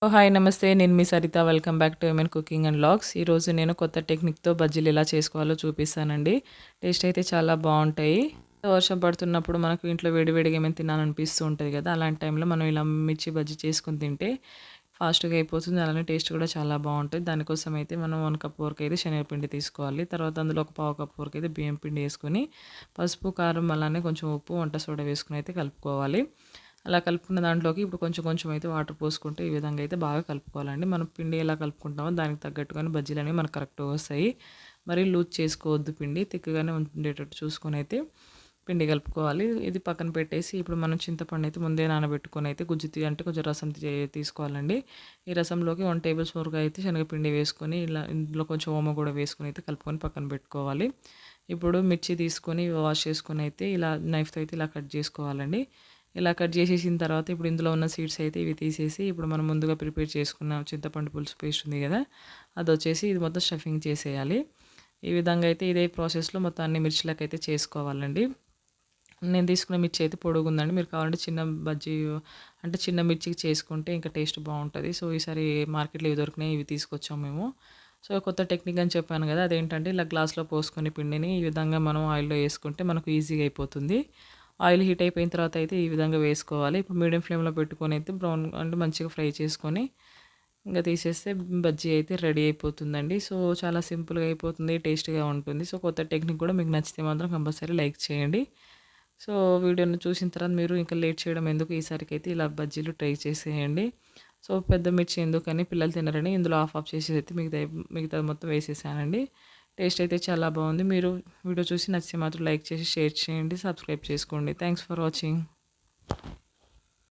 Hi నమస్తే. నేను మీ Saritha. Welcome back to MN cooking and vlogs. ఈరోజు నేను కొత్త టెక్నిక్‌తో బజ్జీలు ఎలా చేసుకోవాలో చూపిస్తానండి. టేస్ట్ అయితే చాలా బావుంటాయి. వర్షం పడుతున్నప్పుడు మనకు ఇంట్లో వేడి వేడిగా ఏమైనా తినాలనిపిస్తూ ఉంటది కదా! అలాంటి టైంలో మనం ఇలా మిర్చి బజ్జీ చేసుకొని తింటే ఫాస్ట్‌గా అయిపోతుంది. అలానే టేస్ట్ కూడా చాలా బావుంటది. దానికోసం అయితే మనం 1 కప్ వరకు అయితే శనగపిండి తీసుకోవాలి. తర్వాత అందులో ఒక పావు కప్ వరకు అయితే బియ్యం పిండి ఏసుకొని, పసుపు, కారం అలానే కొంచెం ఉప్పు, వంట సోడా వేసుకొని అయితే కలుపుకోవాలి. అలా కలుపుకున్న దాంట్లోకి ఇప్పుడు కొంచెం కొంచెం అయితే వాటర్ పోసుకుంటే ఈ విధంగా అయితే బాగా కలుపుకోవాలండి. మనం పిండి ఎలా కలుపుకుంటామో దానికి తగ్గట్టుగానే బజ్జీలనేవి మనకు కరెక్ట్‌గా వస్తాయి. మరీ లూజ్ చేసుకోవద్దు పిండి. తిక్కుగానే ఉండేటట్టు చూసుకొని అయితే పిండి కలుపుకోవాలి. ఇది పక్కన పెట్టేసి ఇప్పుడు మనం చింతపండు అయితే ముందే నానబెట్టుకొని అయితే అంటే కొంచెం రసం తీసుకోవాలండి. ఈ రసంలోకి 1 టేబుల్ స్పూన్ వరకు అయితే శనగపిండి వేసుకొని ఇలా ఇందులో కొంచెం ఓమ కూడా వేసుకొని అయితే కలుపుకొని పక్కన పెట్టుకోవాలి. ఇప్పుడు మిర్చి తీసుకొని వాష్ చేసుకొని అయితే ఇలా నైఫ్‌తో అయితే ఇలా కట్ చేసుకోవాలండి. ఇలా కట్ చేసేసిన తర్వాత ఇప్పుడు ఇందులో ఉన్న సీడ్స్ అయితే ఇవి తీసేసి ఇప్పుడు మనం ముందుగా ప్రిపేర్ చేసుకున్న చింతపండు పులుసు పేస్ట్ ఉంది కదా! అదొచ్చేసి ఇది మొత్తం స్టఫింగ్ చేసేయాలి. ఈ విధంగా అయితే ఇదే ప్రాసెస్‌లో మొత్తం అన్ని మిర్చిలకైతే చేసుకోవాలండి. నేను తీసుకున్న మిర్చి అయితే పొడుగుందండి. మీరు కావాలంటే చిన్న బజ్జీ అంటే చిన్న మిర్చికి చేసుకుంటే ఇంకా టేస్ట్ బావుంటది. సో, ఈసారి మార్కెట్‌లో ఇవి దొరికినాయి. ఇవి తీసుకొచ్చాం మేము. సో, కొత్త టెక్నిక్ అని చెప్పాను కదా! అదేంటంటే ఇలా గ్లాస్‌లో పోసుకొని పిండిని ఈ విధంగా మనం ఆయిల్‌లో ఏసుకుంటే మనకు ఈజీగా అయిపోతుంది. ఆయిల్ హీట్ అయిపోయిన తర్వాత అయితే ఈ విధంగా వేసుకోవాలి. ఇప్పుడు మీడియం ఫ్లేమ్‌లో పెట్టుకొని అయితే బ్రౌన్ అంటే మంచిగా ఫ్రై చేసుకొని ఇంక తీసేస్తే బజ్జీ అయితే రెడీ అయిపోతుందండి. సో, చాలా సింపుల్‌గా అయిపోతుంది. టేస్ట్‌గా ఉంటుంది. సో, కొత్త టెక్నిక్ కూడా మీకు నచ్చితే మాత్రం కంపల్సరీ లైక్ చేయండి. సో, వీడియోని చూసిన తర్వాత మీరు ఇంకా లేట్ చేయడం ఎందుకు ఈసారికైతే ఇలా బజ్జీలు ట్రై చేసేయండి. సో, పెద్ద మిర్చి ఎందుకని పిల్లలు తినరని ఇందులో హాఫ్ చేసేసి అయితే మిగతాది మొత్తం వేసేసానండి. టేస్ట్ అయితే చాలా బావుంది. మీరు వీడియో చూసి నచ్చితే మాత్రం లైక్ చేసి, షేర్ చేయండి, సబ్స్క్రైబ్ చేసుకోండి. Thanks for watching.